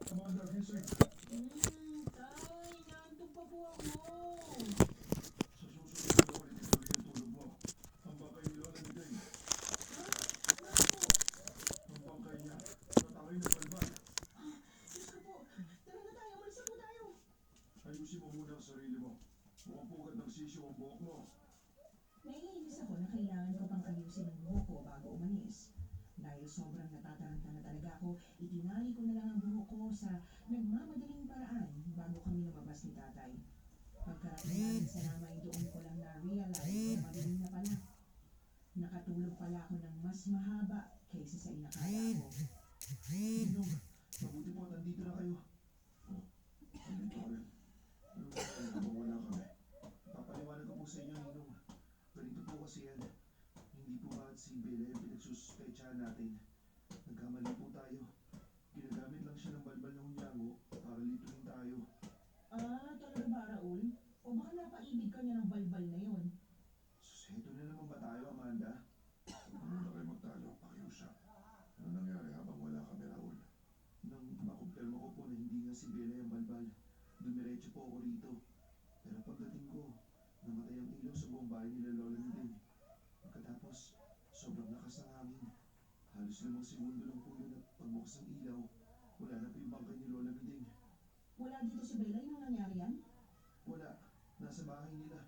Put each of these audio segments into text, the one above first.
Amanda, gising. Tay, inaantok pa po ako. Sa susunod na ulit ituloy ang tulog mo. Ang bangkay ni Lola Miday. Ang bangkay niya. Natangay ng balbal. Diyos ko po, tara na tayo, umalis na po tayo. Ayusin mo muna ang sarili mo. Mukhang pugad ng sisyo ang buhok mo. Naiinis ako na kailangan ko pang ayusin ang buhok ko bago umalis. Dahil sobrang natataranta na talaga ako, itinali ko na lang ang buhok ko sa nagmamadaling paraan bago kami lumabas ni tatay. Pagkarating namin sa namay doon ko lang na-realize na madilim na pala. Nakatulog pala ako ng mas mahaba kaysa sa inakala ko. Ninong, mabuti po nandito na kayo. Oh, nandito ka rin. Ano ba kayo habang wala kami? Papaliwanag ko po sa inyo, Ninong. Ganito po kasi yan. Hindi po ba si Bella yung pinagsuspetsahan natin? Nagkamali po tayo. Ginagamit lang siya ng balbal ng hunyango para lituin tayo. Talaga ba, Raul? O baka napaibig ka niya ng balbal na yon? Heto na naman ba tayo, Amanda? Huwag muna kayo magtalo, pakiusap. Ano nangyari habang wala kami, Raul? Nang makumpirma ko po na hindi nga si Bella yung balbal, dumiretso po ako rito. Pero pagdating ko, namatay ang ilaw sa buong bahay nila Lola Miding. Pagkatapos, sobrang lakas ng hangin. Halos 5 segundo lang po yun at pagbukas ng ilaw, wala na po yung bangkay ni Lola Miding. Wala dito si Bella yung nangyari yan? Wala, nasa bahay nila.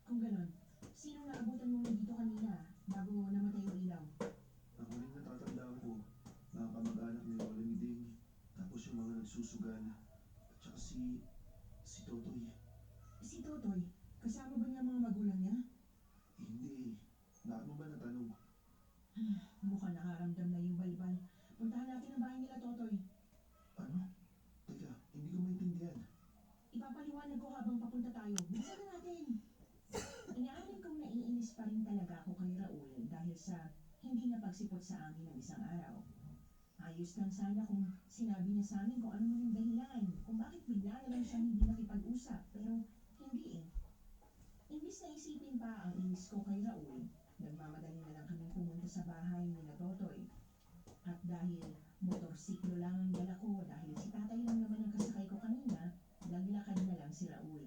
Kung ganon, sino naabutan mo dito kanina bago namatay yung ilaw? Ang huling natatandaan ko, mga kamag-anak ni Lola Miding, tapos yung mga nagsusugal, at saka si Totoy. Si Totoy, kasama ba niya ang mga magulang niya? Hindi, bakit mo ba natanong? Mukhang nakaramdam na yung balbal. Puntahan natin ang bahay nila, Totoy. Ano? Teka, hindi ko maintindihan. Ipapaliwanag ko habang papunta tayo. Bilisan na natin. Inaamin kong naiinis pa rin talaga ako kay Raul dahil sa hindi niya pagsipot sa amin ng isang araw. Ayos lang sana kung sinabi niya sa amin kung ano man yung dahilan, kung bakit bigla na lang siya hindi nakipag-usap, pero hindi eh. Imbis na isipin pa ang inis ko kay Raul, nagmamadali na lang kaming pumunta sa bahay ni na Totoy. At dahil motorsiklo lang ang dala ko dahil si tatay lang naman ang kasakay ko kanina, naglakad na lang si Raul.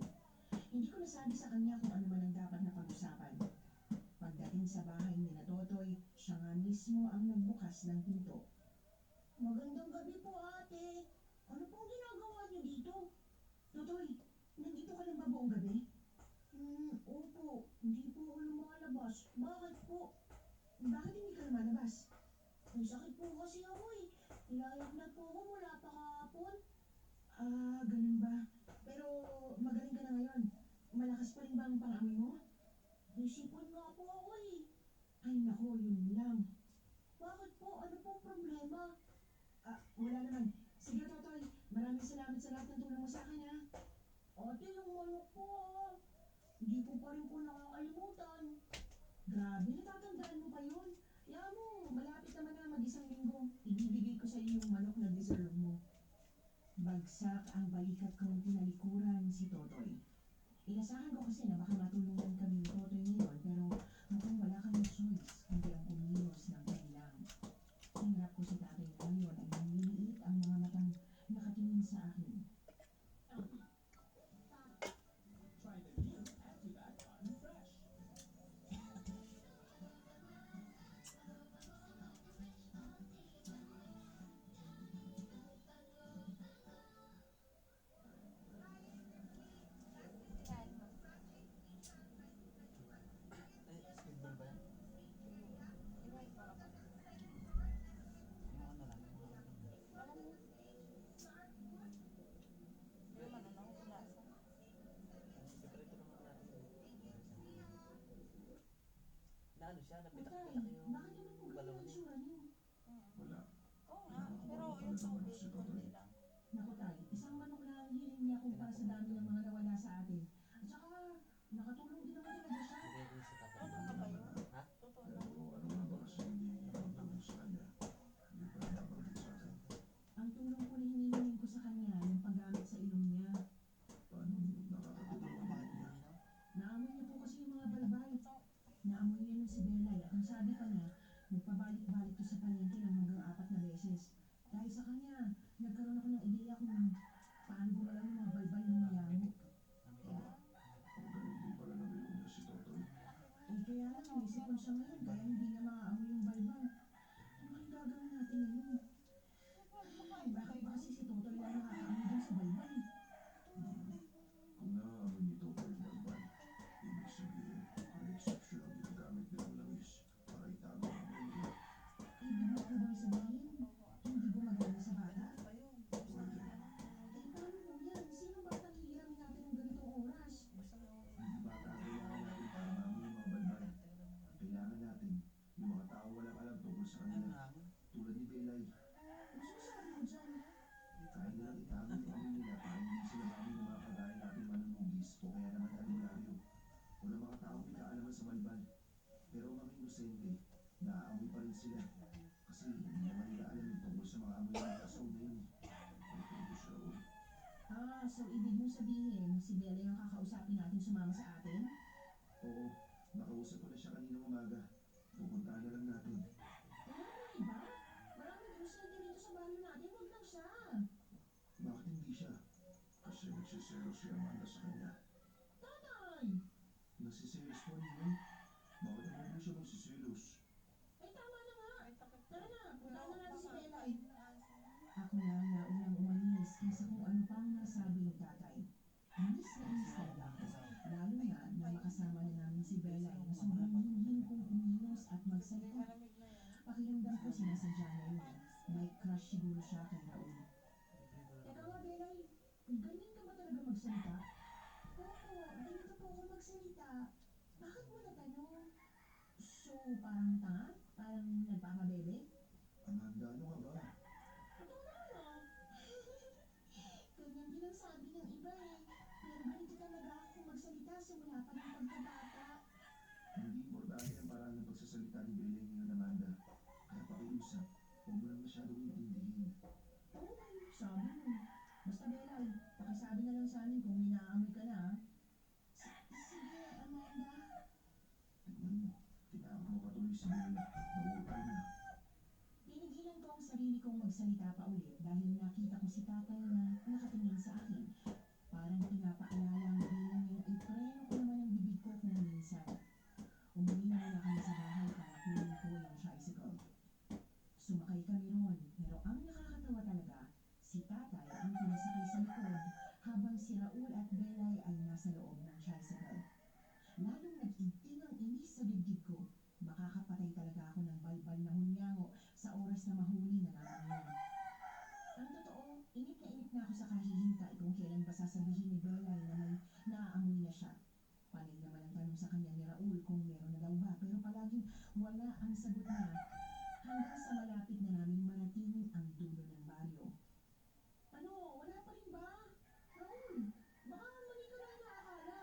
Hindi ko nasabi sa kanya kung ano man ang dapat na pag-usapan. Pagdating sa bahay ni na Totoy, siya nga mismo ang nagbukas ng pinto. Magandang gabi po, ate. Ano pong ginagawa niyo dito? Totoy, nandito ka lang ba buong gabi? Opo. Hindi po ako lumalabas. Bakit po? Bakit hindi ka lumalabas? May sakit po kasi ako eh. Nilayagnat po ako mula pa kahapon. Ganun ba? Pero magaling ka na ngayon. Malakas pa rin ba ang pang-amoy mo? Naisipon nga po ako eh. Ay nako, yun lang. Bakit po? Ano pong problema? Wala naman. Sige, Totoy. Maraming salamat sa lahat ng tulong mo sa akin, ha? Ate, yung manok po, ah. Hindi ko pa rin po nakakalimutan. Grabe, natatandaan mo pa yun? Kaya mo, malapit naman na mag-isang linggo. Ibibigay ko sa iyo yung manok na deserve mo. Bagsak ang balikat kong tinalikuran si Totoy. Inasahan ko kasi na baka matulungan kami ni Totoy ngayon, pero mukhang wala kami choice kundi ang kumilos ng kailang. Hinarap ko si tatay ngayon ay nanliliit ang mga matang nakatingin sa akin. Ay, basketball ba yan? Yung ano lang, yung mga Separate naman natin yun. Na ano siya, Tay, napitak-pitak yung bakit naman po balaw ganyan ang niya. tsura niyo? Wala. Oo nga, pero yung tubig, konti lang. Naku tay, isang manok lang ang hiling niya kumpara sa dami ng mga nawala sa atin. At saka, nakatulong din naman talaga siya. Bigay ko sa tatay. Totoo na ba yun? Ha? Totoo Pero na. ano nga ba kasi hinihingi ng tulong sa kanya? Hindi pa rin nabanggit sa akin. Ang tulong ko na hinihingin ko sa kanya, yung paggamit sa ilong niya. Paano nakakatulong ang mga niya? Naamoy niya po kasi yung mga balbal. Naamoy niya nun si Belay at ang sabi pa niya, nagpabalik-balik to sa palengke ng hanggang 4 na beses. Dahil sa balbal. Pero ang mga inosente, naaamoy pa rin sila. Kasi hindi naman nila alam yung tungkol sa mga amoy ng aso na yun. Ay, tungkol siya Raul. So ibig mong sabihin, si Bella yung kakausapin natin sumama sa atin? Oo, nakausap ko na siya kaninang umaga. Pupuntahan na lang natin. Wala na iba? Maraming inosente rito sa baryo natin, huwag lang siya. Bakit hindi siya? Kasi nagsiselo si Amanda sa kanya. Tatay! Nagsiselos po ninyo? Bakit naman po siya magsiselos? Ay, tama na nga. Ay, takot. Tara na, puntahan na natin si Baka Bella. kain na aso. Ako na ang naunang umalis kaysa kung ano pang nasabi ni tatay. Inis na inis talaga ako. Lalo na makasama na namin si Bella na sobrang hingin kong uminos at Hindi magsalita. malamig na yan. Pakiramdam ko sinasadya niya yun. May crush siguro siya kay Raul. Teka nga, Belay, ganyan ka ba talaga magsalita? Oo, ganito po ako magsalita. Bakit mo natanong? So, parang tanga? Parang nagpapabebe? Amanda, ano ka ba? Totoo naman ah. Ganyan din ang sabi ng iba eh. Pero ganito talaga ako magsalita simula pa ng pagkabata. Hindi importante ang paraan ng pagsasalita ni Bella ngayon, Amanda. Kaya pakiusap, huwag mo lang masyadong intindihin. Oo, sabi mo. Basta Belay, pakisabi na lang sa amin kung may naaamoy ka na ah. Sige, Amanda. Tignan mo, tinawag mo patuloy si Bella. Nauutay na. Pinigilan ko ang sarili kong magsalita pa ulit dahil nakita ko si tatay na nakatingin sa akin. Parang pinapaalala ang bilang niya ay preno ko naman ang bibig ko kung minsan. Umuwi na muna kami sa bahay para kunin ko yung tricycle. Sumakay kami ron, pero ang nakakatawa talaga, si tatay ang pinasakay sa likod habang si Raul at Belay ay nasa loob ng tricycle. Lalong nag-igting ang inis sa dibdib ko. Makakapatay talaga ako ng balbal na hunyango sa oras na mahuli na namin yun. Ang totoo, inip na ako sa kahihintay kung kailan ba sasabihin ni Belay na may naaamoy na siya. Panay naman ang tanong sa kanya ni Raul kung meron na daw ba, pero palaging wala ang sagot niya hanggang sa malapit na namin marating ang dulo ng baryo. Ano, wala pa rin ba? Raul, baka mali ka lang naakala.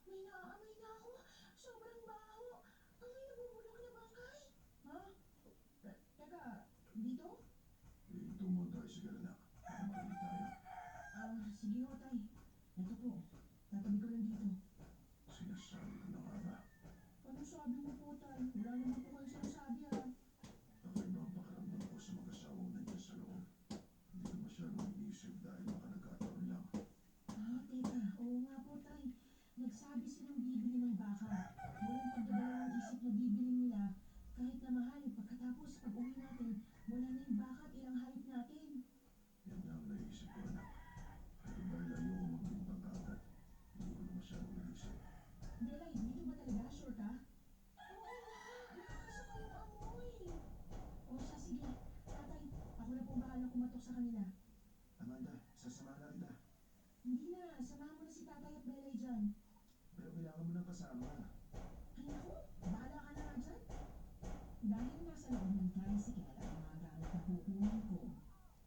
May naaamoy na ako. Sobrang baho. Ang may nabubulok na bangkay. Ha? Teka, dito? Tungo tayo sa anak. Para makalik tayo. Sige ho, tay. Ito po. Tatabi ko lang dito. Sinasabi ko na nga ba? Ano sabi mo po, tay? Wala naman po kayo sinasabi, ha? Kakaiba ang pakiramdam ko sa mag-asawang nandiyan sa loob. Hindi ko masyadong iniisip dahil baka nagkataon lang. Teka. Oo nga po, tay. Nagsabi silang bibili ng baka. Walang pagdadalawang isip na bibili nila. Kahit na mahal, pagkatapos pag-uwi natin, wala na yung baka at ilang hayop natin. Yan nga ang naisip ko anak. Pero dahil ayoko magbintang kaagad, hindi ko na masyadong inisip. Belay, dito ba talaga? Sure ka? Oo nga, nakakasama yung amoy. O siya, sige. Tatay, ako na pong bahala kumatok sa kanila. Amanda, sasama na kita. Hindi na, samahan mo na si tatay at Belay dyan. Pero kailangan mo ng kasama. Ay naku, bahala ka na nga dyan. Dahil nasa loob ng tricycle ang mga gamit na kukunin ko,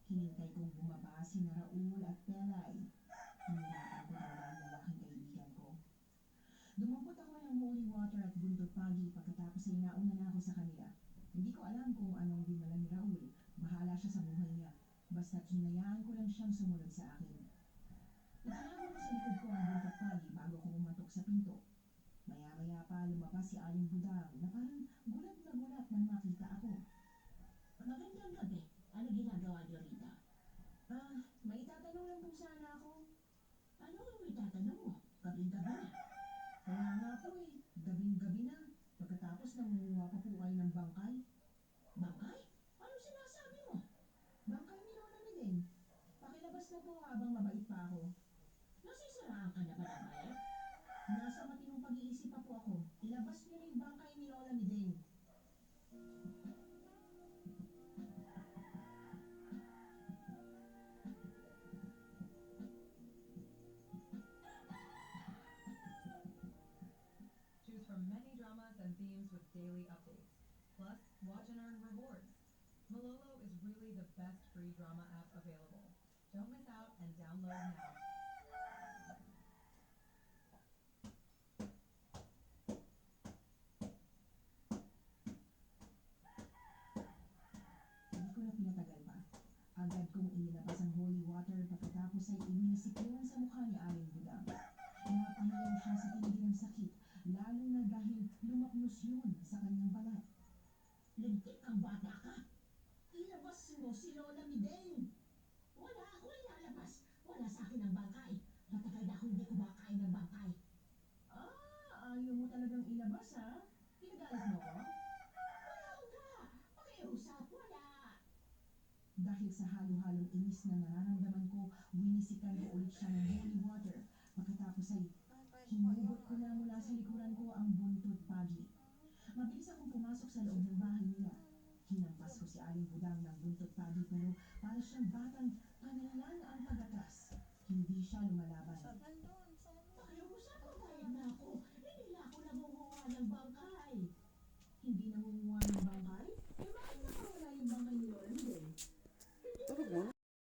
hinintay kong bumaba si Raul at Belay. Hinirapan ko wala ang lalaking kaibigan ko. Dumampot ako ng holy water at buntot pagi pagkatapos ay nauna na ako sa kanila. Hindi ko alam kung anong dinala ni Raul. Bahala siya sa buhay niya. Basta't hinayaan ko lang siyang sumunod sa akin. Itinawag ko sa likod ko ang buntot pagi bago ko umatok sa pinto. Maya-maya pa lumabas si Aling Budang na parang gulat na gulat nang makita ako. Magandang gabi. Ano ginagawa niyo rito? May itatanong lang po sana ako. Ano ang itatanong mo? Gabing-gabi na. Kaya nga po eh, gabing-gabi na. Pagkatapos nangunguha pa po kayo ng bangkay. Bangkay? Ano sinasabi mo? Bangkay ni Lola ni Den. Pakilabas na po habang mabait pa ako. Nasisiraan ka na ba ng bayat? Nasa matinong pag-iisip pa po ako. Ilabas niyo na yung bangkay ni Lola ni Den. Choose from many dramas and themes with daily updates. Plus, watch and earn rewards. Malolo is really the best free drama app available. Don't miss out and download now. Pagkatapos ay iwinisip yun sa mukha ni Aling Budang. Napahiyaw siya sa tindi ng sakit, lalo na dahil lumapnos yun sa kanyang balat. Lintik ang bata ka. Ilabas mo si Lola Mideng. Wala ako ilalabas. Wala sa akin ang bangkay. Matagal na akong hindi kumakain ng bangkay. Ayaw mo talagang ilabas, ha? Pinagalit mo ko? Wala nga. Pakiusap, wala. Dahil sa halo-halong inis na nararamdaman ko, winisikan ko ulit siya ng holy water. Pagkatapos ay hinugot ko na mula sa likuran ko ang buntod pagi. Mabilis akong pumasok sa loob ng bahay nila. Hinampas ko si Aling Budang ng buntod pagi pero para siyang batang panalan ang pagatas. Hindi siya lumalaban. Nandun.